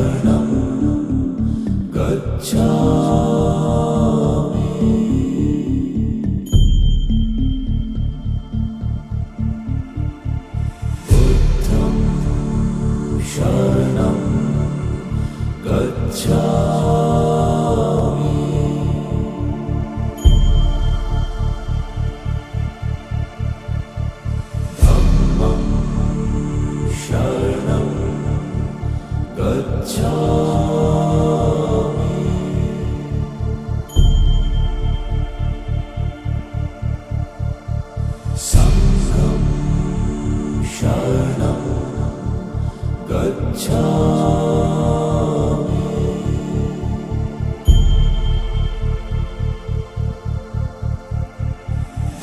शरणं गच्छामि बुद्धं शरणं गच्छामि धम्मं शरणं गच्छामि संघं शरणं गच्छामि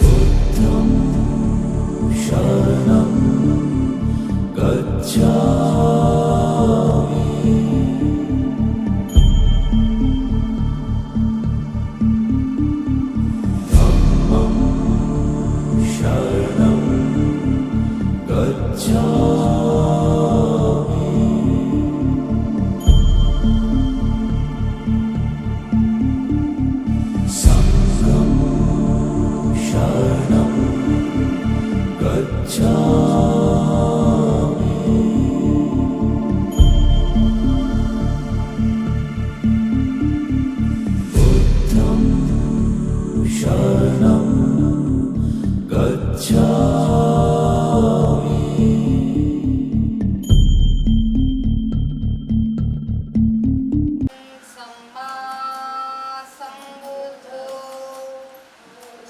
बुद्धं शरणं गच्छामि धम्मं शरणं गच्छामि संघं शरणं गच्छामि बुद्धं शरणं गच्छामि सम्मा सम्बुद्धो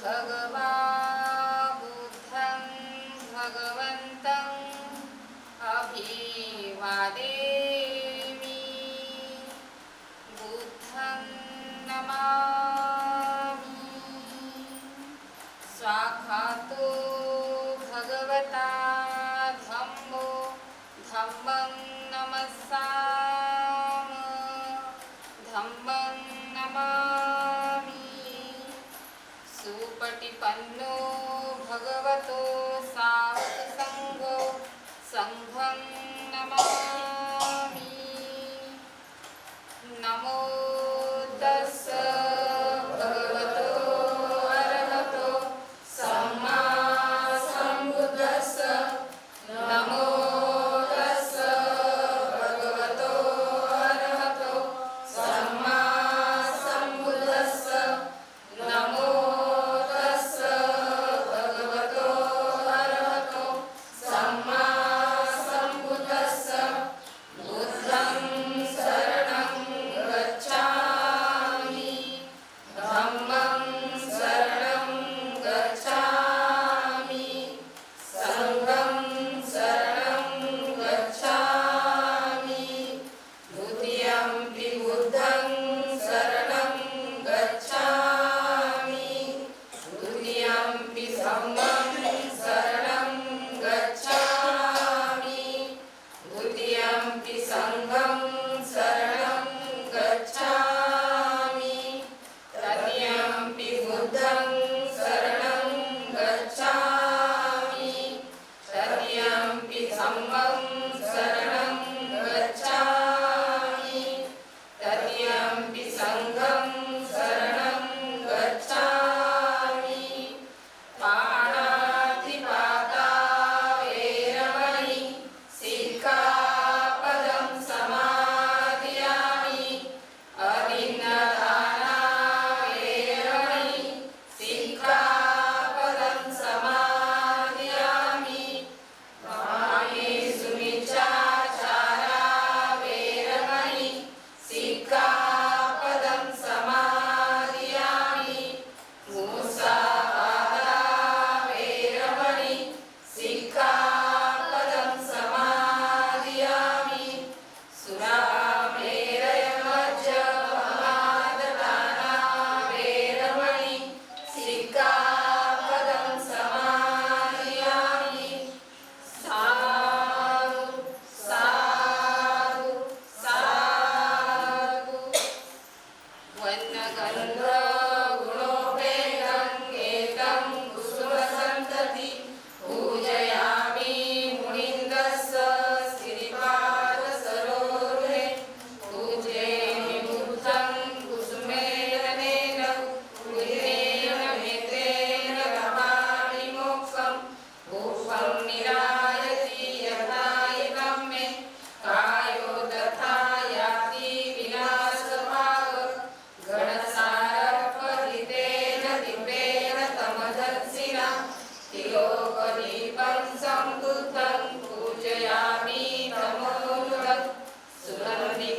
भगवान् बुद्धं भगवन्तं अभिवादेमि बुद्धं नमामि स्वाखातो भगवता धम्मो धम्मं नमस्सामि धम्मं नमामि सुपटिपन्नो भगवतो साधुसङ्घो सङ्घं नमामि नमो तस्स भगवतो अरहतो सम्मा सम्बुद्धस्स नमो तस्स भगवतो अरहतो सम्मा सम्बुद्धस्स नमो तस्स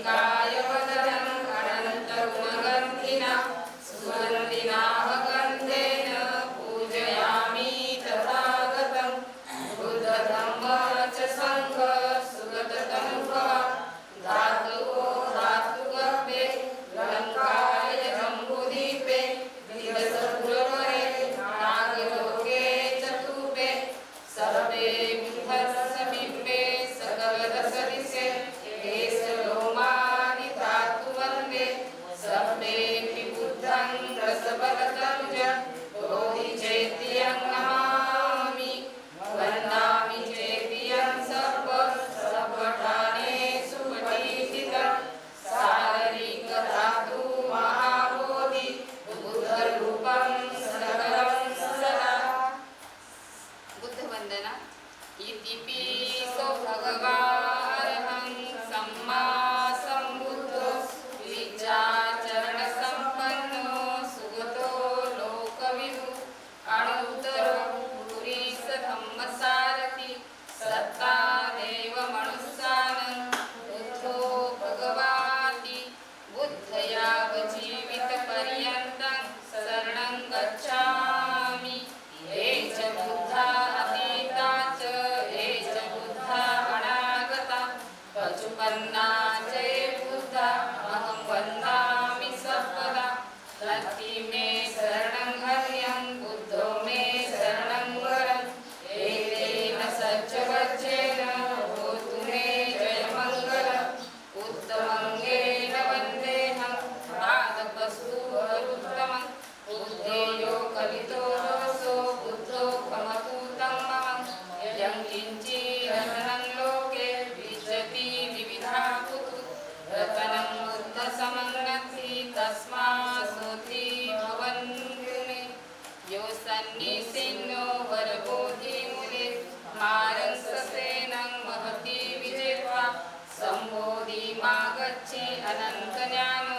लङ्काय वदनं अनन्तगुणगन्धिना सुगन्धिनाः गन्धेन पूजयामि तथागतं बुद्धधम्म च सङ्घ सुगततनुभः धातुको धातुगर्भे लङ्काय जम्बूद्वीपे दिवसपुरवरे नागलोके चतुर्भे सर्वे बुद्धसमीपे सकलदशदिशे केशलोमानि धातुवन्दे सर्वेऽपि बुद्धं रसबलतं च बोधिचैत्यं नमामि वन्दामि चैत्यं सर्वठानेषु पठितं सागरिकधातु महाबोधि बुद्धरूपं सकलं सदा बुद्ध वंदना इतिपिसो भगवारहं सम्मा सम्बुद्धो विचाचरण संपन्नो सुगतो लोकविदु अणुत्तरो पुरीश धम्मसारथि सत्ता देव मनुष्यानं बुद्धो भगवाति बुद्धयाव जीवितपर्यन्तं शरणं गच्छामि ये च बुद्धा अतीता च ये च बुद्धा अनागता पचुपन्ना च ये बुद्धा अहं वन्दामि सर्वदा नत्थि मे शरणं हर्यं बुद्धो मे शरणं वरम् एतेन सच्चवच्चेन होतु मे जयमङ्गलम् उत्तमङ्गेन वन्देऽहं पादपस्तु वरुत्तमम् बुद्धेयो कलितो दोषो बुद्धो कमतु तं मम यं किञ्चिरतनं लोके विद्यति विविधा कुतु रतनं बुद्धसमं नत्थि तस्मात्सोऽति भवन्तु मे यो सन्निसिन्नो वरबोधिमूले मारं ससेनं महति विजेत्वा सम्बोधिमागच्छि अनन्तज्ञानो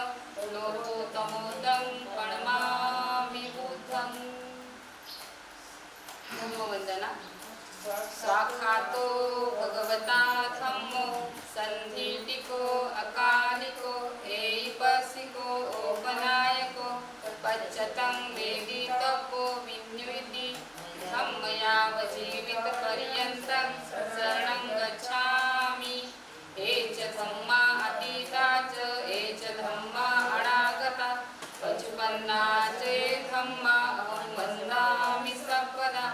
लोकोत्तमोदं प्रणमामि बुद्धं धम्मवन्दना स्वाखातो भगवता धम्मो सन्धिटिको अकालिको ऐपसिको औपनायको पच्चतं वेदितव्यो विन्युति धम्मयाव जीवितपर्यन्तं शरणं गच्छामि ये च धम्मा अतीता च ये च धम्मा अनागता पचुपन्ना च ये धम्मा अहं वन्दामि सर्वदा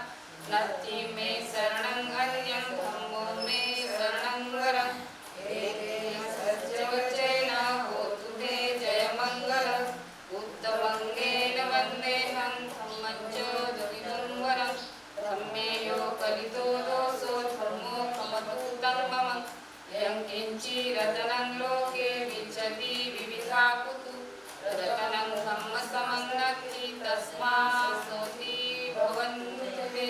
नत्थि मे शरणं अन्यं धम्मो मे शरणं वरम् एतेन सच्चवचेन होतु मे जयमङ्गलम् उत्तमङ्गेन वन्देऽहं धम्मं च द्विविधं वरम् धम्मेयो कलितो दोषो धम्मो कमतु तं मम यं किञ्चिरतनं लोके विचति विविधा कुतु रतनं धम्मसमं नत्थि तस्मात्सोऽति भवन्तु मे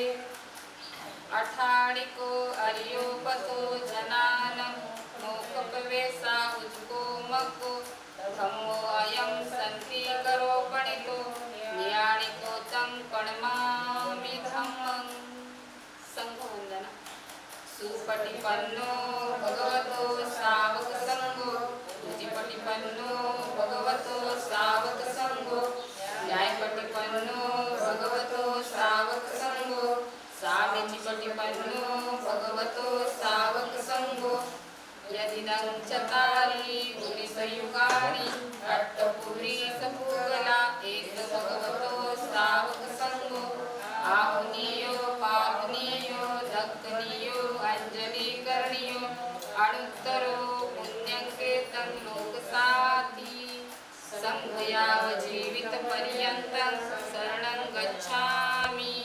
अठाणिको अर्योपतो जनानं मोक्षप्रवेशा उच्को मक्को धम्मो अयं सन्तिकरो पणितो न्याणिको तं प्रणमामि धम्मं संघवन्दना सुपटिपन्नो भगवतो सावकसङ्गो तुतिपटिपन्नो भगवतो सावकसङ्गो न्यायपटिपन्नो भगवतो सावकसङ्गो सामिचिपटिपन्नो भगवतो सावकसङ्गो यदिदं चतारि पुरिसयुगानि अट्टपुरीसपूगला एक भगवतो सावकसङ्गो आहुनीयो पाहुनीयो दक्कनीयो अंजलिकरणीयो अणुत्तरो पुण्यङ्केतं लोकसाति संघयाव जीवितपर्यन्तं शरणं गच्छामि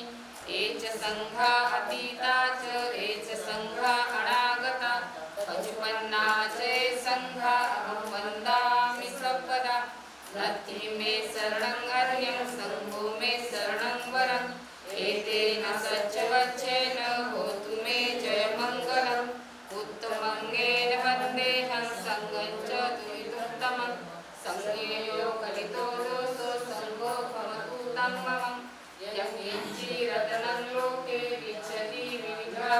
ये च सङ्घा अतीता च ये च सङ्घा अनागता पचुपन्ना च ये सङ्घा अहं वन्दामि सर्वदा नत्थि मे शरणं अन्यं सङ्घो मे शरणं वरम् एतेन सच्चवच्चेन होतु मे जयमङ्गलम् उत्तमङ्गेन वन्देऽहं सङ्घं च द्विविधोत्तमम् संज्ञेयो कलितो दोषो सङ्गो भवतु तं मम यं किञ्चिरतनं लोके विच्छति विविधा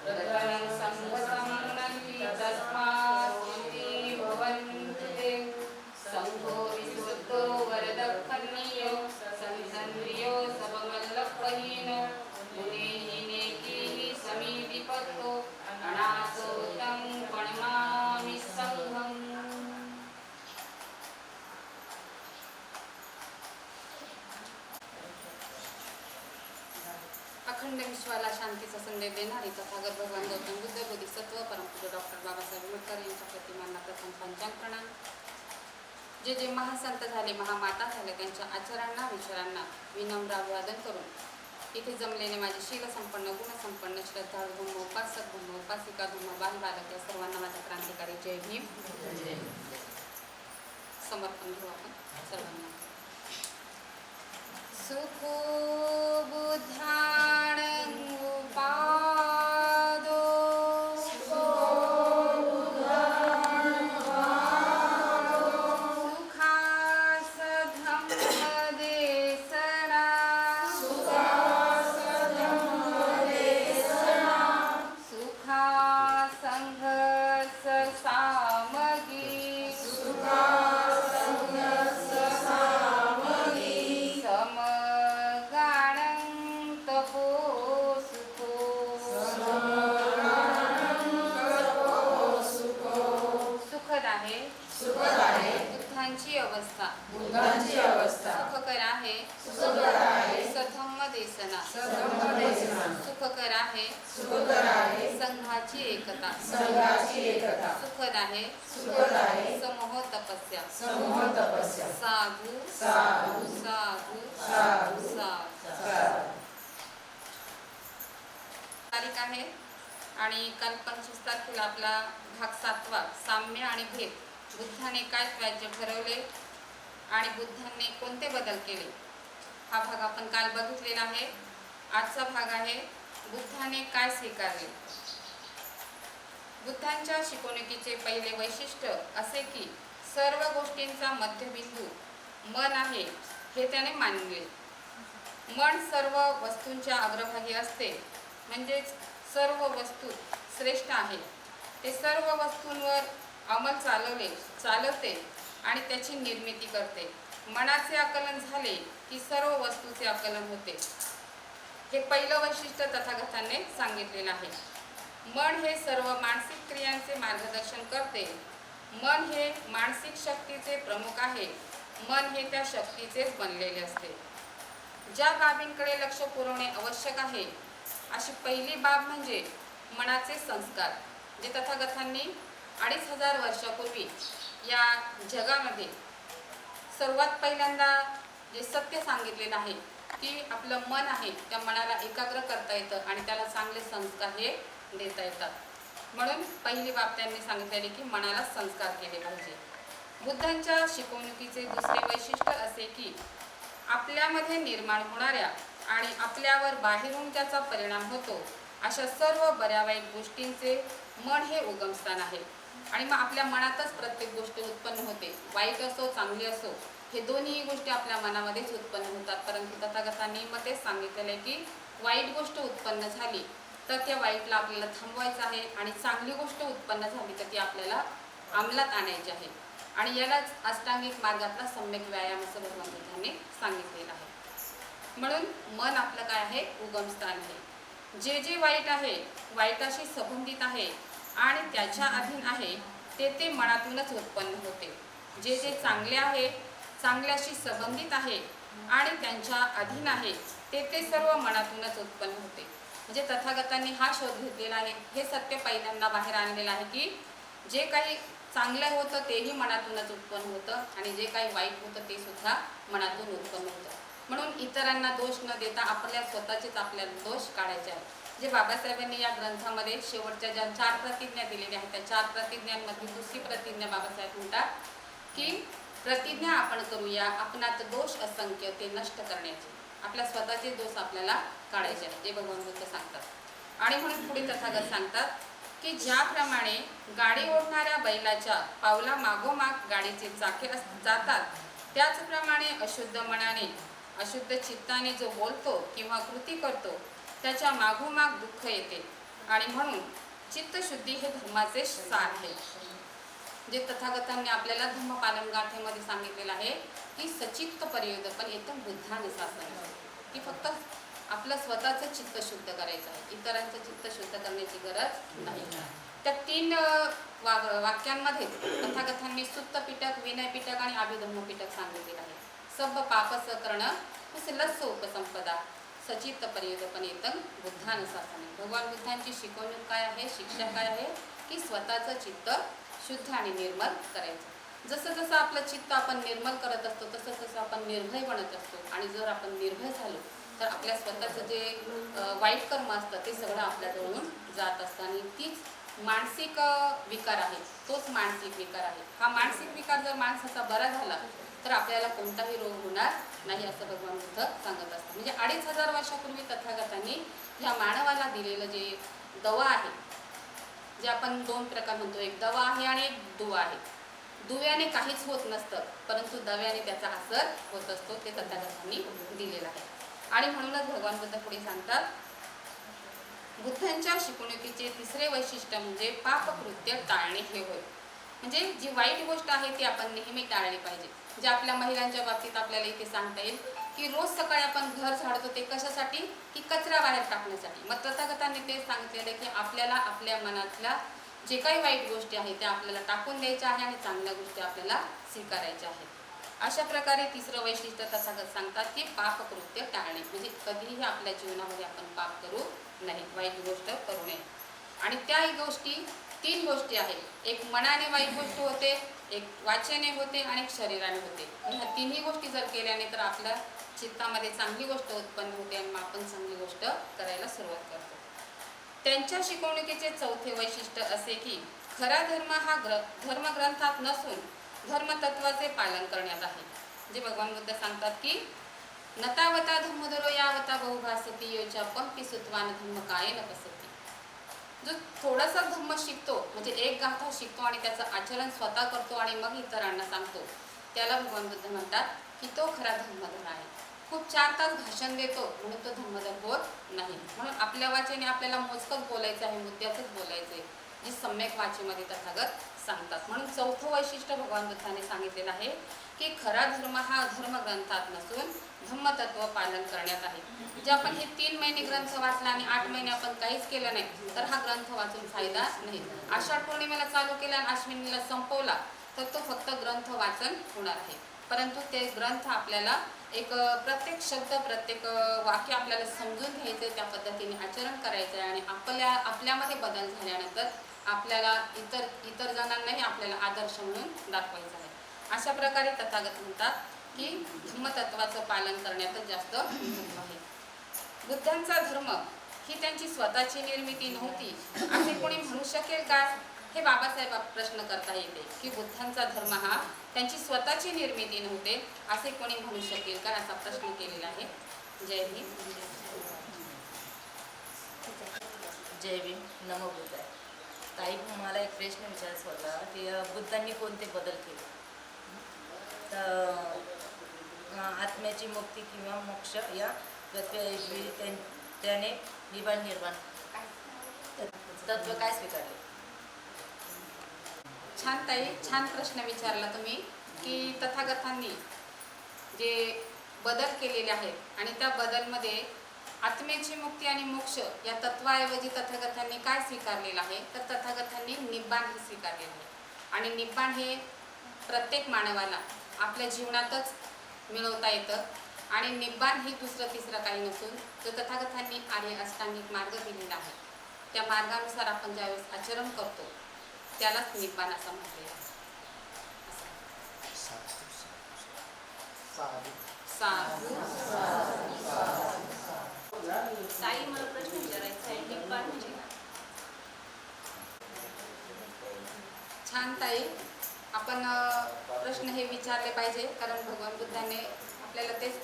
रतनं सङ्गसमं नन्ति तस्मात् विश्वाला शांतीचा संदेश देणारे तथागत भगवान गौतम बुद्ध बोधिसत्व परमपूज्य डॉक्टर बाबासाहेब आंबेडकर यांच्या प्रतिमांना प्रथम पंचांग प्रणाम. जे जे महासंत झाले, महामाता झाले, त्यांच्या आचरणांना विचारांना विनम्र अभिवादन करून इथे जमलेले माझे शीलसंपन्न गुणसंपन्न श्रद्धाळू धम्मोपासक धम्मोपासिका धम्मबाल बालक या सर्वांना माझा क्रांतिकारी जय भीम. समर्पण घेऊ आपण सर्वांना. सुखो बुद्धाणं उपादो सुखास धम्मदेसना सुखा संघर्ष सामगी बुद्धांची अवस्था सुखकर आहे सधम्म देसना सुखकर आहे संघाची एकता सुखद आहे समूह तपस्या साधू साधू साधू तारीख आहे आणि काल 25 तारखेला आपला भाग 7वा साम्य आणि भेद. बुद्धाने काय राज्य ठरवले आणि बुद्धांनी कोणते बदल केले हा भाग आपण काल बघितलेला आहे. आजचा भाग आहे बुद्धाने काय स्वीकारले. बुद्धांच्या शिकवणुकीचे पहिले वैशिष्ट्य असे की सर्व गोष्टींचा मध्यबिंदू मन आहे हे त्याने मानले. मन सर्व वस्तूंच्या अग्रभागी असते, म्हणजेच सर्व वस्तू श्रेष्ठ आहे. ते सर्व वस्तूंवर अंमल चालवते आणि त्याची निर्मिती करते. मनाचे आकलन झाले की सर्व वस्तूचे आकलन होते. हे पहिलं वैशिष्ट्य तथागतांनी सांगितलेलं आहे. मन हे सर्व मानसिक क्रियांचे मार्गदर्शन करते. मन हे मानसिक शक्तीचे प्रमुख आहे. मन हे त्या शक्तीचेच बनलेले असते. ज्या बाबींकडे लक्ष पुरवणे आवश्यक आहे अशी पहिली बाब म्हणजे मनाचे संस्कार, जे तथागतांनी 2500 वर्षापूर्वी या जगामध्ये सर्वात पहिल्यांदा जे सत्य सांगितलेलं आहे की आपलं मन आहे त्या मनाला एकाग्र करता येतं आणि त्याला चांगले संस्कार हे देता येतात. म्हणून पहिली बाब त्यांनी सांगितलेली की मनाला संस्कार केले पाहिजे. बुद्धांच्या शिकवणुकीचे दुसरे वैशिष्ट्य असे की आपल्यामध्ये निर्माण होणाऱ्या आणि आपल्यावर बाहेरून त्याचा परिणाम होतो अशा सर्व बऱ्या वाईट गोष्टींचे मन हे उगमस्थान आहे. आणि मग आपल्या मनातच प्रत्येक गोष्ट उत्पन्न होते. वाईट असो चांगली असो हे दोन्ही गोष्टी आपल्या मनामध्येच उत्पन्न होतात. परंतु तथागतांनी मग तेच सांगितलेलं आहे की वाईट गोष्ट उत्पन्न झाली तर त्या वाईटला आपल्याला थांबवायचं आहे आणि चांगली गोष्ट उत्पन्न झाली तर ती आपल्याला अंमलात आणायची आहे. आणि यालाच अष्टांगिक मार्गातला सम्यक व्यायाम असं भगवान बुद्धांनी सांगितलेलं आहे. म्हणून मन आपलं काय आहे उगमस्थान आहे. जे जे वाईट आहे वाईटाशी संबंधित आहे आणि त्याच्या अधीन आहे ते मनातूनच उत्पन्न होते. जे जे चांगले आहे चांगल्याशी संबंधित आहे आणि त्यांच्या अधीन आहे ते सर्व मनातूनच उत्पन्न होते. म्हणजे तथागतांनी हा शोध घेतलेला आहे. हे सत्य पहिल्यांदा बाहेर आणलेलं आहे की जे काही चांगलं होतं तेही मनातूनच उत्पन्न होतं आणि जे काही वाईट होतं ते सुद्धा मनातून उत्पन्न होतं. म्हणून इतरांना दोष न देता आपल्या स्वतःचेच आपल्याला दोष काढायचे आहेत. जे बाबासाहेबांनी या ग्रंथामध्ये शेवटच्या ज्या 4 प्रतिज्ञा दिलेल्या आहेत त्या 4 प्रतिज्ञांमधली दुसरी प्रतिज्ञा बाबासाहेब म्हणतात की प्रतिज्ञा आपण करूया आपणात दोष असंख्य ते नष्ट करण्याचे. आपल्या स्वतःचे दोष आपल्याला काढायचे आहेत जे भगवान बुद्ध सांगतात. आणि म्हणून पुढे तथागत सांगतात की ज्याप्रमाणे गाडी ओढणाऱ्या बैलाच्या पावला मागोमाग गाडीचे चाके जातात त्याचप्रमाणे अशुद्ध मनाने अशुद्ध चित्ताने जो बोलतो किंवा कृती करतो त्याच्या मागोमाग दुःख येते. आणि म्हणून चित्तशुद्धी हे धर्माचे सार आहे. जे तथागतांनी आपल्याला धम्मपालन गाथेमध्ये सांगितलेलं आहे की सचित्त परियोदपण एकदम बुद्धाने शासन की फक्त आपलं स्वतःचं चित्त शुद्ध करायचं आहे, इतरांचं चित्त शुद्ध करण्याची गरज नाही. त्या 3 वाक्यांमध्ये तथागतांनी सुत्त पिटक, विनय पिटक आणि अभिधम्म पिटक सांगितलेलं आहे. सब पापस कर्ण कुशलस्स उपसंपदा. सचित पर्यदपनेतं बुद्धानुशासने. भगवान बुद्धांची शिकवणूक काय आहे, शिक्षा काय आहे की स्वतःचं चित्त शुद्ध आणि निर्मल करायचं. जसं जसं आपलं चित्त आपण निर्मल करत असतो तसं तसं आपण निर्भय बनत असतो. आणि जर आपण निर्भय झालो तर आपल्या स्वतःचं जे वाईट कर्म असतं ते सगळं आपल्याजवळून जात असतं. आणि तीच मानसिक विकार आहे, तोच मानसिक विकार आहे. हा मानसिक विकार जर माणसाचा बरा झाला तर आपल्याला कोणताही रोग होणार नाही असं भगवान बुद्ध सांगत असतात. म्हणजे 2500 वर्षापूर्वी तथागतांनी ह्या मानवाला दिलेलं जे दवा आहे, जे आपण 2 प्रकार म्हणतो, एक दवा आहे आणि एक दुवा आहे. दुव्याने काहीच होत नसतं परंतु दव्याने त्याचा असर होत असतो, ते तथागतांनी दिलेलं आहे. आणि म्हणूनच भगवान बुद्ध पुढे सांगतात, बुद्धांच्या शिकवणुकीचे तिसरे वैशिष्ट्य म्हणजे पापकृत्य टाळणे हे होय. म्हणजे जी वाईट गोष्ट आहे ती आपण नेहमी टाळली पाहिजे. जे आपल्या महिलांच्या बाबतीत आपल्याला इथे सांगता येईल की रोज सकाळी आपण घर झाडतो ते कशासाठी की कचरा बाहेर टाकण्यासाठी. मग तथागतांनी ते सांगितलेलं की आपल्याला आपल्या मनातल्या जे काही वाईट गोष्टी आहेत त्या आपल्याला टाकून द्यायच्या आहे आणि चांगल्या गोष्टी आपल्याला स्वीकारायच्या आहेत. अशा प्रकारे तिसरं वैशिष्ट्य तथागत सांगतात की पापकृत्य टाळणे. म्हणजे कधीही आपल्या जीवनामध्ये आपण पाप करू नाही, वाईट गोष्ट करू नये. आणि त्या गोष्टी 3 गोष्टी आहेत. एक मनाने वाईट गोष्ट होते, एक वाचेने होते आणि एक शरीराने होते. ह्या 3ही गोष्टी जर केल्याने तर आपल्या चित्तामध्ये चांगली गोष्ट उत्पन्न होते आणि मग आपण चांगली गोष्ट करायला सुरुवात करतो. त्यांच्या शिकवणुकीचे चौथे वैशिष्ट्य असे की खरा धर्म हा धर्मग्रंथात नसून धर्मतत्वाचे पालन करण्यात आहे. जे भगवान बुद्ध सांगतात की नतावता धम्मधरो यावता बहुभासती योच्या पंक्ती सुत्वान धम्म काय न पसती. जो थोडासा धम्म शिकतो म्हणजे एक गाथा शिकतो आणि त्याचं आचरण स्वतः करतो आणि मग इतरांना सांगतो, त्याला भगवान बुद्ध म्हणतात की तो खरा धर्मधर आहे. खूप 4 तास भाषण देतो म्हणून तो धर्मधर होत नाही. म्हणून आपल्या वाचेने आपल्याला मोजकच बोलायचं आहे, मुद्द्याचंच बोलायचं आहे, जी सम्यक वाचेमध्ये तथागत सांगतात. म्हणून चौथं वैशिष्ट्य भगवान बुद्धाने सांगितलेलं आहे की खरा धर्म हा धर्मग्रंथात नसून धम्मतत्व पालन करण्यात आहे. जे आपण हे 3 महिने ग्रंथ वाचला आणि 8 महिने आपण काहीच केलं नाही तर हा ग्रंथ वाचून फायदा नाही. आषाढ पौर्णिमेला चालू केला आणि अश्विनीला संपवला तर तो फक्त ग्रंथ वाचन होणार आहे. परंतु ते ग्रंथ आपल्याला एक प्रत्येक शब्द प्रत्येक वाक्य आपल्याला समजून घ्यायचं, त्या पद्धतीने आचरण करायचं आहे आणि आपल्यामध्ये बदल झाल्यानंतर आपल्याला इतर जणांनाही आपल्याला आदर्श म्हणून दाखवायचं आहे. अशा प्रकारे तथागत म्हणतात की धर्मतत्वाचं पालन करण्यातच जास्त महत्त्व आहे. बुद्धांचा धर्म ही त्यांची स्वतःची निर्मिती नव्हती असे कोणी म्हणू शकेल का, हे बाबासाहेब प्रश्न करता येते की बुद्धांचा धर्म हा त्यांची स्वतःची निर्मिती नव्हते असे कोणी म्हणू शकेल का, असा प्रश्न केलेला आहे. जय भीम. जय भीम. नमो बुद्धाय. ताई, मला एक प्रश्न विचारायचा होता की बुद्धांनी कोणते बदल केले तर आत्म्याची मुक्ती किंवा मोक्ष या त्याने निबाण निर्माण तत्व काय स्वीकारले. छान ताई, छान प्रश्न विचारला तुम्ही की तथागतांनी जे बदल केलेले आहेत आणि त्या बदलमध्ये आत्म्याची मुक्ती आणि मोक्ष या तत्वाऐवजी तथागतांनी काय स्वीकारलेलं आहे तर तथागतांनी निब्बाण हे स्वीकारलेलं आहे. आणि निब्बाण हे प्रत्येक मानवाला आपल्या जीवनातच मिळवता येतं. आणि निब्बाण ही दुसरं तिसरं काही नसून जो तथागतांनी आर्य अष्टांगिक मार्ग दिलेला आहे त्या मार्गानुसार आपण ज्यावेळेस आचरण करतो त्यालाच निब्बाण असं म्हटलेलं आहे. साधू. ताई, मला प्रश्न विचारायचा आहे, निब्बाण म्हणजे काय? छान ताई, आपण प्रश्न हे विचारले पाहिजे कारण भगवान बुद्धाने आपल्याला तेच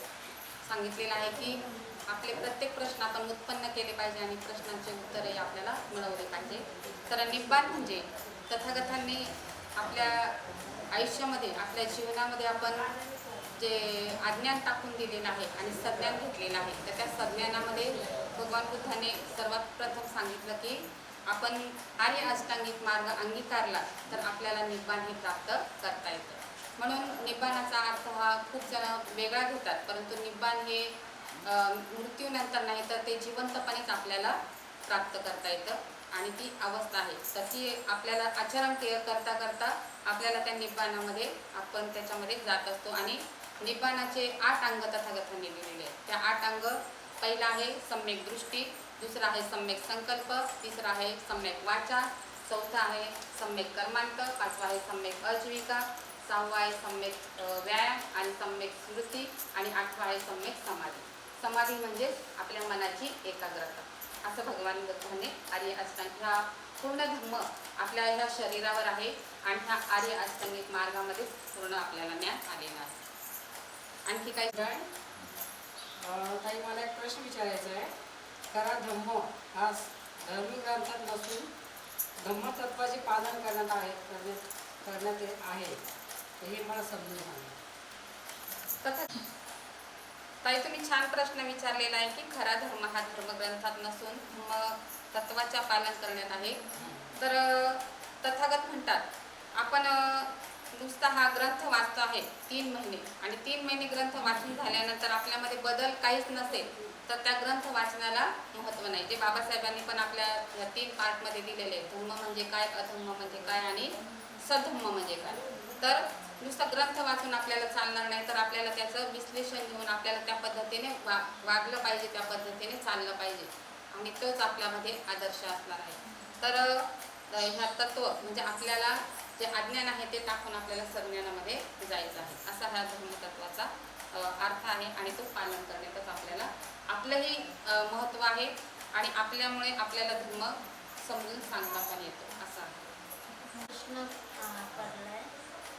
सांगितलेलं आहे की आपले प्रत्येक प्रश्न आपण उत्पन्न केले पाहिजे आणि प्रश्नांचे उत्तरही आपल्याला मिळवले पाहिजे. तर निब्बाण म्हणजे तथागतांनी आपल्या आयुष्यामध्ये आपल्या जीवनामध्ये आपण जे अज्ञान टाकून दिलेलं आहे आणि सज्ञान घेतलेलं आहे तर त्या सज्ञानामध्ये भगवान बुद्धाने सर्वात प्रथम सांगितलं की आपण आर्य अष्टांगिक मार्ग अंगीकारला तर आपल्याला निब्बाण हे प्राप्त करता येतं. म्हणून निब्बाणाचा अर्थ हा खूप जण वेगळा घेतात परंतु निब्बाण हे मृत्यूनंतर नाही तर ते जिवंतपणेच आपल्याला प्राप्त करता येतं आणि ती अवस्था आहे. तर ती आपल्याला आचरण करता करता आपल्याला त्या निब्बाणामध्ये आपण त्याच्यामध्ये जात असतो. आणि निब्बाणाचे 8 अंग तथागतांनी दिलेले आहेत. त्या 8 अंग पहिला आहे सम्यक दृष्टी, दुसरा आहे सम्यक संकल्प, तिसरा आहे सम्यक वाचा, चौथा आहे सम्यक कर्मांक, पाचवा आहे सम्यक आजीविका, सहावा आहे सम्यक व्यायाम आणि सम्यक स्मृती आणि आठवा आहे सम्यक समाधी. समाधी म्हणजे आपल्या मनाची एकाग्रता. असं भगवान बुद्धाने आर्य अष्टांग ह्या पूर्ण धम्म आपल्या ह्या शरीरावर आहे आणि ह्या आर्य अष्टांगिक मार्गामध्ये पूर्ण आपल्याला ज्ञान आलेलं आहे. आणखी काही ताई मला एक प्रश्न विचारायचा आहे. खरा धम्म हा धर्मी ग्रंथात नसून धम्मतत्वाचे पालन करण्यात आहे हे मला समजून सांगा. तथा ताई तुम्ही छान प्रश्न विचारलेला आहे की खरा धर्म हा धर्मग्रंथात नसून धम्म तत्वाच्या पालन करण्यात आहे. तर तथागत म्हणतात आपण नुसता हा ग्रंथ वाचतो आहे 3 महिने आणि 3 महिने ग्रंथ वाचून झाल्यानंतर आपल्यामध्ये बदल काहीच नसेल तर त्या ग्रंथ वाचनाला महत्त्व नाही. जे बाबासाहेबांनी पण आपल्या ह्या 3 पार्टमध्ये दिलेले धम्म म्हणजे काय, अधम्म म्हणजे काय आणि सधम्म म्हणजे काय. तर नुसता ग्रंथ वाचून आपल्याला चालणार नाही तर आपल्याला त्याचं विश्लेषण घेऊन आपल्याला त्या पद्धतीने वागलं पाहिजे, त्या पद्धतीने चाललं पाहिजे आणि तोच आपल्यामध्ये आदर्श असणार आहे. तर ह्या तत्व म्हणजे आपल्याला जे अज्ञान आहे ते टाकून आपल्याला सज्ञानामध्ये जायचं आहे. असा हा धर्मतत्वाचा अर्थ आहे आणि तो पालन करण्यातच आपल्याला आपलंही महत्त्व आहे आणि आपल्यामुळे आपल्याला धर्म समजून सांगता पण येतो असा आहे. प्रश्न पडलाय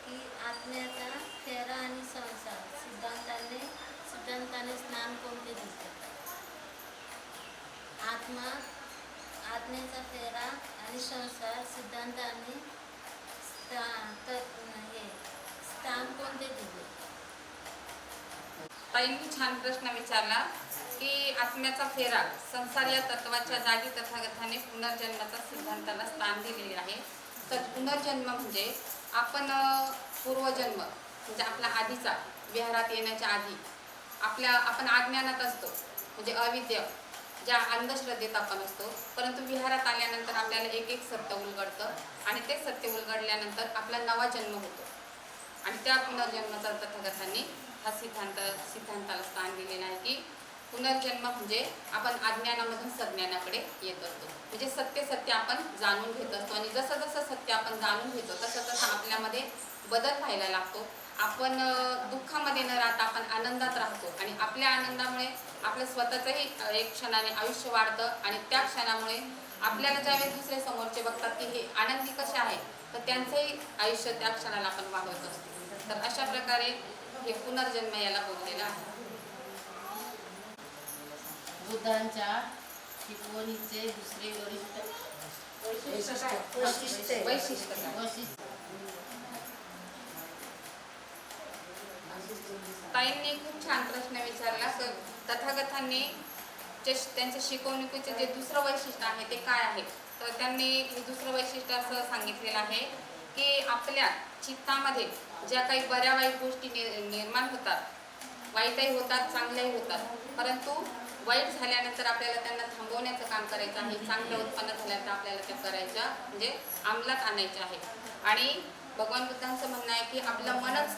की आत्म्याचा फेरा आणि संसार सिद्धांताने स्नान कोणते दिसते? आत्म्याचा फेरा आणि संसार सिद्धांताने स्थान कोणते दिले? ताईंनी छान प्रश्न विचारला की आत्म्याचा फेरा संसार या तत्वाच्या जागी तथागताने पुनर्जन्माचा सिद्धांताला स्थान दिलेले आहे. तर पुनर्जन्म म्हणजे आपण पूर्वजन्म म्हणजे आपला आधीचा विहारात येण्याच्या आधी आपण अज्ञानात असतो म्हणजे अविद्या ज्या अंधश्रद्धेत आपण असतो. परंतु विहारात आल्यानंतर आपल्याला एक सत्य उलगडतं आणि ते सत्य उलगडल्यानंतर आपला नवा जन्म होतो आणि त्या पुनर्जन्माचा तथागतांनी हा सिद्धांताला स्थान दिलेला आहे की पुनर्जन्म म्हणजे आपण अज्ञानामधून सज्ञानाकडे येत असतो. म्हणजे सत्य आपण जाणून घेत असतो आणि जसं जसं सत्य आपण जाणून घेतो तसं तसं आपल्यामध्ये बदल व्हायला लागतो. आपण दुःखामध्ये न राहता आपण आनंदात राहतो आणि आपल्या आनंदामुळे आपलं स्वतःचंही एक क्षणाने आयुष्य वाढतं आणि त्या क्षणामुळे आपल्याला ज्यावेळेस दुसरे समोरचे बघतात की हे आनंदी कसे आहे तर त्यांचंही आयुष्य त्या क्षणाला आपण वाढवत असतो. तर अशा प्रकारे हे पुनर्जन्म याला बोललेलं आहे. बुद्धांच्या शिकवणीचे दुसरे वैशिष्ट्य काय? ताईंनी खूप छान प्रश्न विचारला. तथागतांनी त्यांच्या शिकवणुकीचे जे दुसरं वैशिष्ट्य आहे ते काय आहे तर त्यांनी हे दुसरं वैशिष्ट्य असं सांगितलेलं आहे की आपल्या चित्तामध्ये ज्या काही बऱ्या वाईट गोष्टी निर्माण होतात, वाईटही होतात चांगल्याही होतात, परंतु वाईट झाल्यानंतर आपल्याला त्यांना थांबवण्याचं काम करायचं आहे. चांगलं उत्पन्न झाल्यानंतर आपल्याला त्या करायच्या म्हणजे अंमलात आणायच्या आहे. आणि भगवान बुद्धांचं म्हणणं आहे की आपलं मनच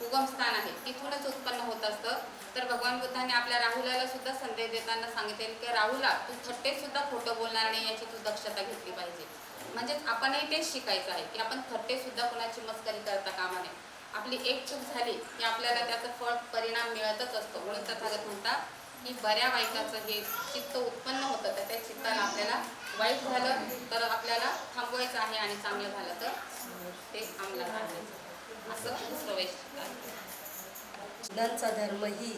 उगमस्थान आहे, तिथूनच उत्पन्न होत असतं. तर भगवान बुद्धांनी आपल्या राहुलाला सुद्धा संदेश देताना सांगितले की राहुला तू थट्टेत सुद्धा खोटं बोलणार नाही याची तू दक्षता घेतली पाहिजे. म्हणजेच आपणही तेच शिकायचं आहे की आपण थट्टेत सुद्धा कोणाची मस्करी करता कामा नये. आपली एक चूक झाली की आपल्याला त्याचा फळ परिणाम मिळतच असतो. म्हणून तथागत म्हणतात की बऱ्या वाईटाचं हे चित्त उत्पन्न होतं तर त्या चित्ताला आपल्याला वाईट झालं तर आपल्याला थांबवायचं आहे आणि चांगलं झालं तर ते अंमलात आणायचं. असं दुसरं वैशिष्ट्य आहे. बुद्धांचा धर्म ही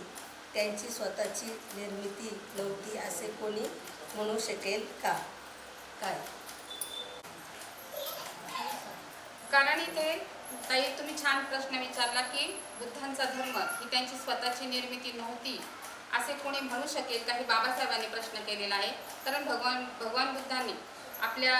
त्यांची स्वतःची निर्मिती नव्हती असे कोणी म्हणू शकेल का? काय? कारण इथे ताई तुम्ही छान प्रश्न विचारला की बुद्धांचा धर्म ही त्यांची स्वतःची निर्मिती नव्हती असे कोणी म्हणू शकेल का? हे बाबासाहेबांनी प्रश्न केलेला आहे. कारण भगवान बुद्धांनी आपल्या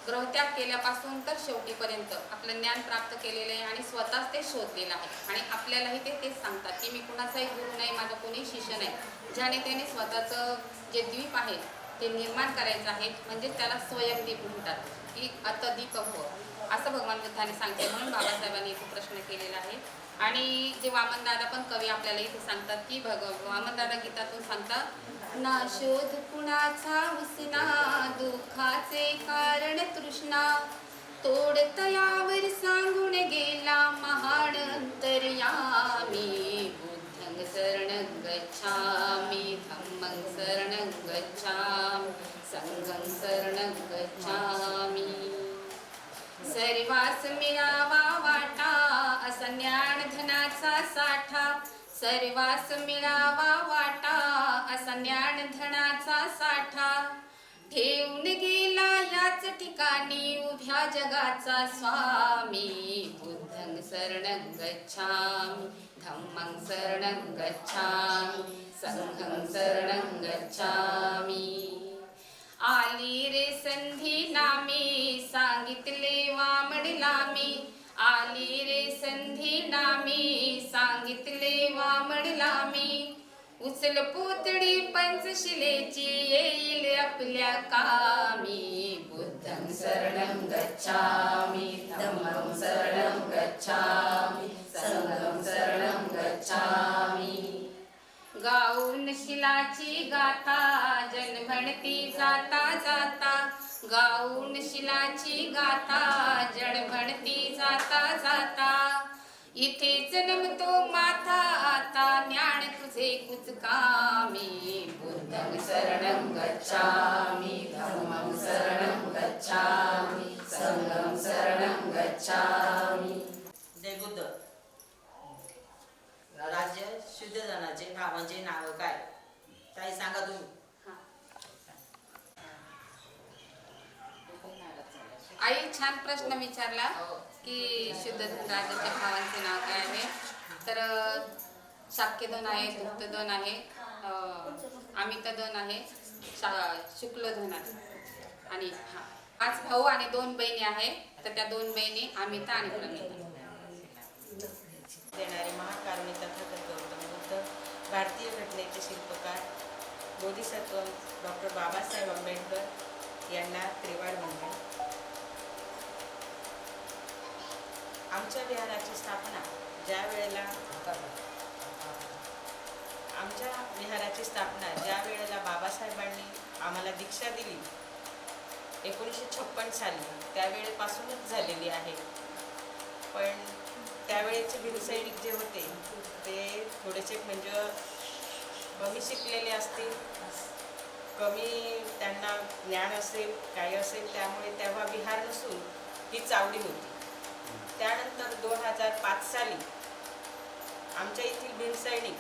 ग्रहत्याग केल्यापासून तर शेवटीपर्यंत आपलं ज्ञान प्राप्त केलेलं आहे आणि स्वतःच ते शोधलेलं आहे आणि आपल्यालाही ते तेच सांगतात की मी कुणाचाही गुरु नाही, माझा कोणी शिष्य नाही. ज्याने त्याने स्वतःचं जे द्वीप आहे ते निर्माण करायचं आहे म्हणजे त्याला स्वयंदीप म्हणतात की अतदीप हो असं भगवान बुद्धांनी सांगते. म्हणून बाबासाहेबांनी इथे प्रश्न केलेला आहे. आणि जे वामनदादा पण कवी आपल्याला इथे सांगतात की वामनदादा गीतातून सांगतात ना शोध कुणाचा उसना, दुःखाचे कारण तृष्णा. तोडतयावर सांगून गेला महान अंतर्यामी. बुद्धं शरणं गच्छामि, धम्मं शरणं गच्छामि, संघं शरणं गच्छामि. सर्वास मिळावा वाटा, असा ज्ञानधनाचा साठा. सर्वास मिळावा वाटा, असा ज्ञानधनाचा साठा. ठेवून गेला याच ठिकाणी उभ्या जगाचा स्वामी. बुद्धं शरणं गच्छामि, धम्मं शरणं गच्छामि, संघं शरणं गच्छामि. आली रे संधी नामी, सांगितले वामडला मी. आली रे संधी नामी, सांगितले वामडला मी. उचल पोतडी पंचशिलेची, येईल आपल्या कामी. बुद्धं शरणं गच्छामि, धम्मं शरणं गच्छामि, संघं शरणं गच्छामि. गाऊन शिलाची गाथा, जन म्हणती जाता जाता. गाऊन शिलाची गाथा, जन म्हणती जाता जाता. इथे जन्मतो माथा आता, ज्ञान तुझे कुचकामी. बुद्धं शरणं गच्छामि, धम्मं शरणं गच्छामि, संघं शरणं गच्छामि. जय बुद्ध. राज्य शुद्धजनाचे भावांचे नाव काय? ताई सांगा तुम्ही. आई छान प्रश्न विचारला की शुद्ध राजाच्या भावांचे नाव काय आहे. तर शाक्य 2 आहे, गुप्त 2 आहे, अमित 2 आहे, शुक्ल 2 आहे. आणि 5 भाऊ आणि 2 बहिणी आहे. तर त्या 2 बहिणी अमिता आणि प्रमिता. देणारे महाकारुणी तथागत गौतम बुद्ध, भारतीय घटनेचे शिल्पकार बोधिसत्व डॉक्टर बाबासाहेब आंबेडकर यांना त्रिवार वंदन. आमच्या विहाराची स्थापना ज्या वेळेला बाबासाहेबांनी आम्हाला दीक्षा दिली 1956 साली, त्यावेळेपासूनच झालेली आहे. पण त्यावेळेचे वीरसैनिक जे होते ते थोडेसे म्हणजे कमी शिकलेले असतील, कमी त्यांना ज्ञान असेल, काही असेल, त्यामुळे तेव्हा विहार नसून ही चावडी होती. त्यानंतर 2005 साली आमच्या येथील वीरसैनिक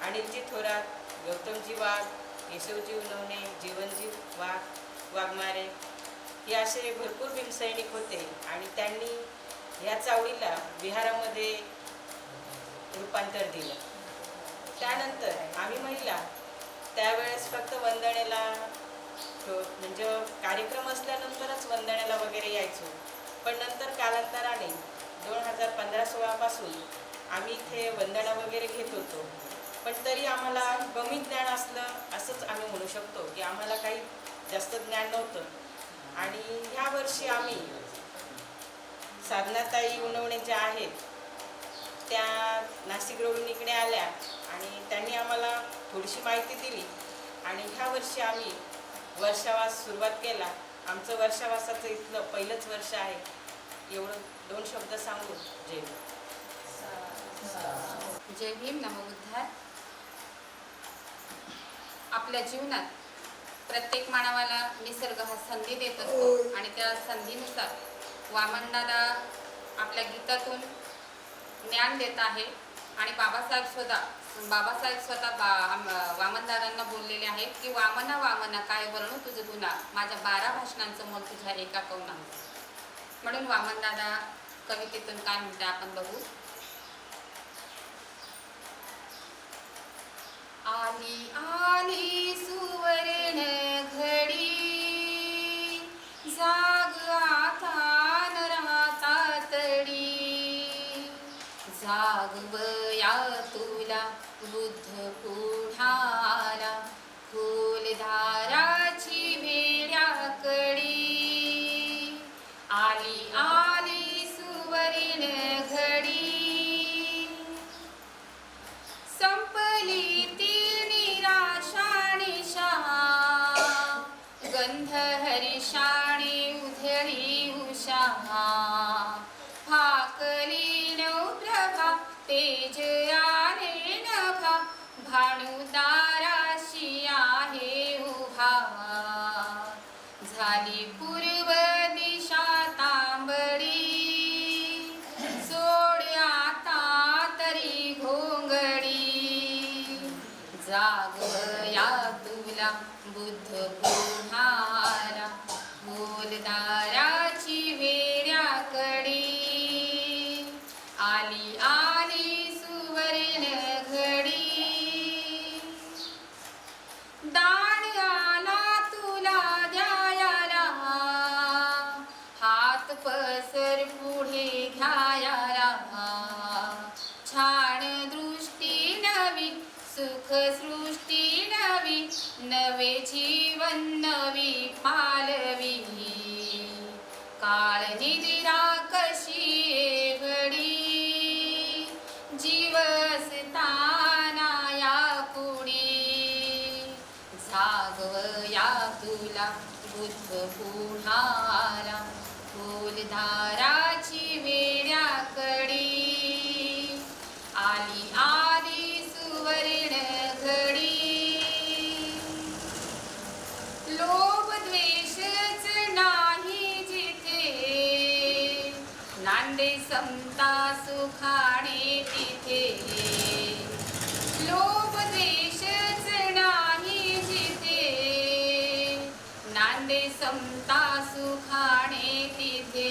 अनिलजी थोरात, गौतमजी वाघ, केशवजी उनवणे, जीवनजी वाघमारे हे असे भरपूर वीरसैनिक होते आणि त्यांनी या चावडीला विहारामध्ये रूपांतर दिलं. त्यानंतर आम्ही महिला त्यावेळेस फक्त वंदनेला म्हणजे कार्यक्रम असल्यानंतरच वंदनेला वगैरे यायचो. पण नंतर कालांतराने 2015-16 पासून आम्ही इथे वंदना वगैरे घेत होतो. पण तरी आम्हाला कमी ज्ञान असलं असंच आम्ही म्हणू शकतो की आम्हाला काही जास्त ज्ञान नव्हतं. आणि ह्या वर्षी आम्ही साधनाताई उनवणे ज्या आहेत त्या नाशिक रोडून इकडे आल्या आणि त्यांनी आम्हाला थोडीशी माहिती दिली आणि ह्या वर्षी आम्ही वर्षावास सुरुवात केला. आमचं वर्षावासाचं इथलं पहिलंच वर्ष आहे. एवढं 2 शब्द सांगू. जय भीम. जय भीम. नमोबुद्धाय. आपल्या जीवनात प्रत्येक मानवाला निसर्ग हा संधी देत असतो आणि त्या संधीनुसार वामनदादा आपल्या गीतातून ज्ञान देत आहे. आणि बाबासाहेब स्वतः वामनदादांना बोललेले आहेत की वामना वामना काय वर्णू तुझं गुन्हा, माझ्या 12 भाषणांचं मोल तुझ्या एका कवना. म्हणून वामनदादा कवितेतून काय म्हणते आपण बघू. आली आली सुवर्ण घडी, जाग आता नराता तडी. जागवया तुला बुद्ध पुढाला, फुलधाराची वेड्याकडी. आली आली सुवर्ण घडी, संपली ती निराशाने तेज आले नभा भानुदाराशी आहे उभा झाली पूर्व दिशा तांबडी सोड आता तरी घोंगडी जागवया तुला बुद्ध पुन्हारा बोलदाराची वेड्याकडी आली आली सुवर्ण घडी दान आला तुला द्यायाला हात पसर पुढे घ्यायाला छान दृष्टी नवी सुख सृष्टी नवी नवे जीवन नवी पालवी काळ निद्रा कशी घडी जीव असताना या पुढी जागवया तुला बुद्ध पुन्हारा बोलधाराची वेड्याकडी आली आली सुवर्ण घडी लोभ द्वेषच नाही जिथे नांदे समता सुखाने तिथे लोभ द्वेषच नाही जिथे नांदे समता सुखाने तिथे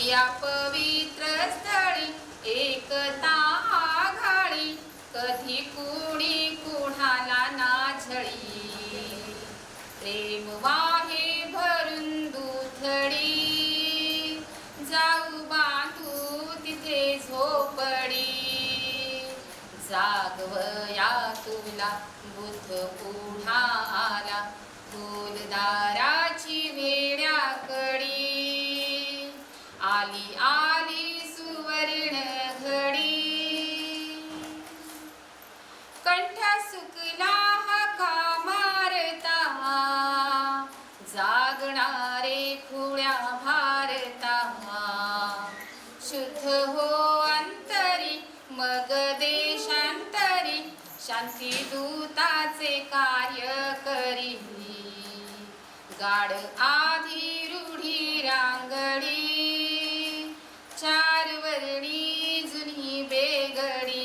या पवित्र स्थळी एकता आघाडी कधी कुणी कुणाला नाझळी प्रेम वाहे भरून दुथडी जाऊ बांधू तिथे झोपडी जागवया तुला बुद्ध पुन्हारा बोलदाराची वेड्याकडी आली आली सुवर्ण घडी कंठा सुकला हाका मारता जागणारे खुळ्या भारता शुद्ध हो अंतरी मग देशांतरी शांती दूताचे कार्य करी गाड आधी रूढी रांगडी चार वर्णी जुनी बेगडी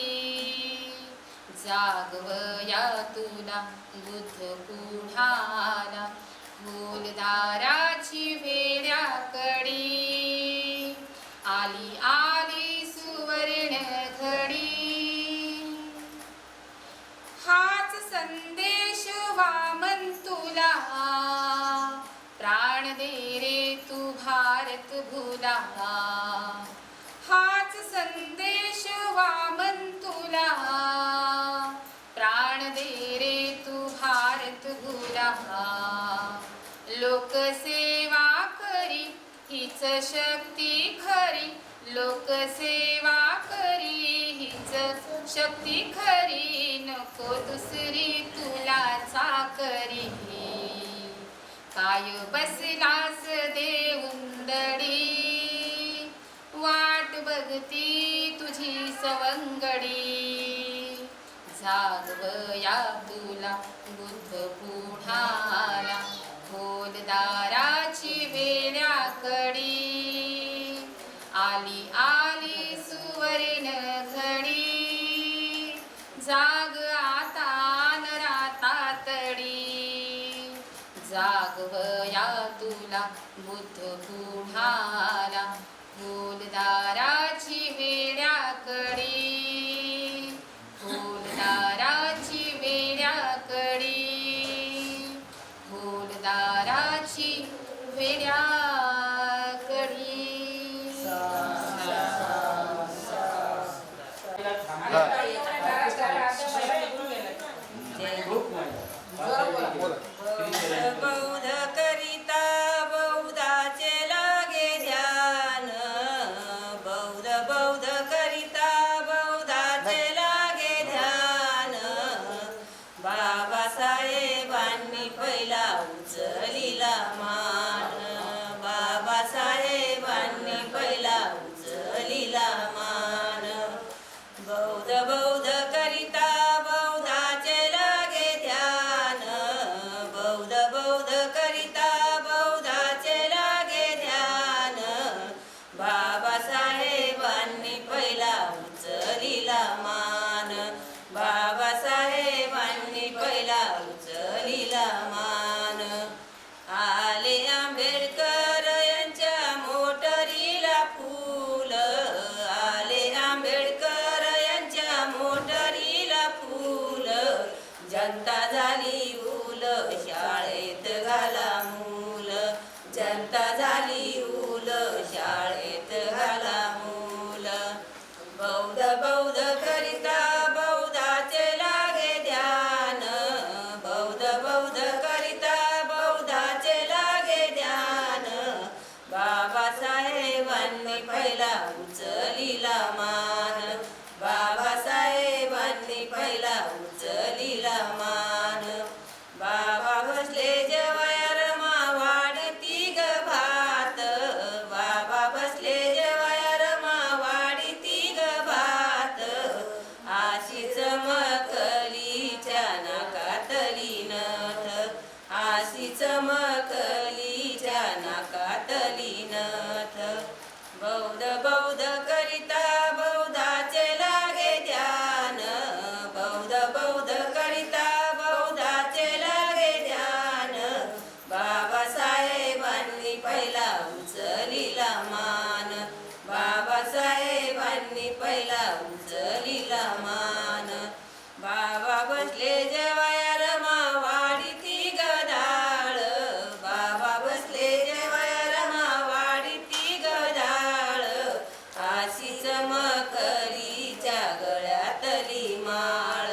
जागवया तुला बुद्ध पुन्हारा बोलदाराची वेड्याकडी आली आली सुवर्ण घडी हाच संदेश वामन तुला प्राण दे रे तू भारत भुला हाच संदेश वामन तुला प्राण दे रे तू भारत भुला लोकसेवा करी हीच शक्ती खरी लोकसेवा करी हीच शक्ती खरी नको दुसरी तुला चाकरी काय बसलास देऊंदडी वाट बघती तुझी सवंगडी जागवया तुला बुद्ध पुन्हारा बोलदाराची वेड्याकडी आली आली सुवर्ण घडी जाग आता नराता तडी जागवया तुला बुद्ध पुन्हारा बोलदाराची वेड्याकडी बोलदाराची वेड्याकडी बोलदाराची वेड्याकडी बौद्ध करिता बौद्धाचे लागे ध्यान बौद्ध बौद्ध करिता बौद्धाचे लागे ध्यान बाबासाहेबांनी पहिला उचलिला मान बाबासाहेबांनी पहिला उचलिला मान जनता झाली उल शाळेत घाला मूल जनता झाली उल शाळेत घाला मूल बौद्ध बौद्ध करिता बौद्धाचे लागे ध्यान बौद्ध बौद्ध करिता बौद्धाचे लागे ध्यान बाबासाहेबांनी पहिला उचलिला मान बाबासाहेबांनी पहिला उचलिला मान बाबा बसले जेवाया वाढती ग भात बाबा बसले जेवाया वाढती ग भात आशी चमकलीच्या नाकातली नथ आशी चमकलीच्या नाकातली नथ बौद्ध बौद्ध करिता बौद्धाचे लागे ध्यान बौद्ध बौद्ध करिता बौद्धाचे लागे ध्यान बाबासाहेबांनी पहिला उचलिला मान बाबासाहेबांनी पहिला उचलिला मान बाबा बसले जेवाया वाढीती गदाळ बाबा बसले जेवाया वाढीती गदाळ आशी चमकलीच्या गळ्यातली माळ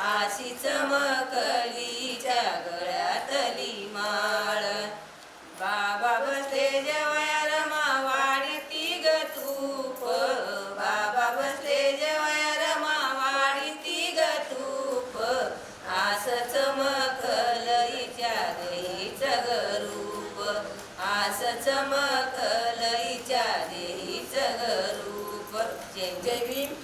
आशी चमकलीच्या गळ्यातली माळ बाबा बसले जेवाया वाढीती ग तूप बाबा बसले जेवाया वाढीती ग तूप आस चमकल हिच्या देहीचं ग रूप आस चमकल हिच्या देहीचं ग रूप जय जय भीम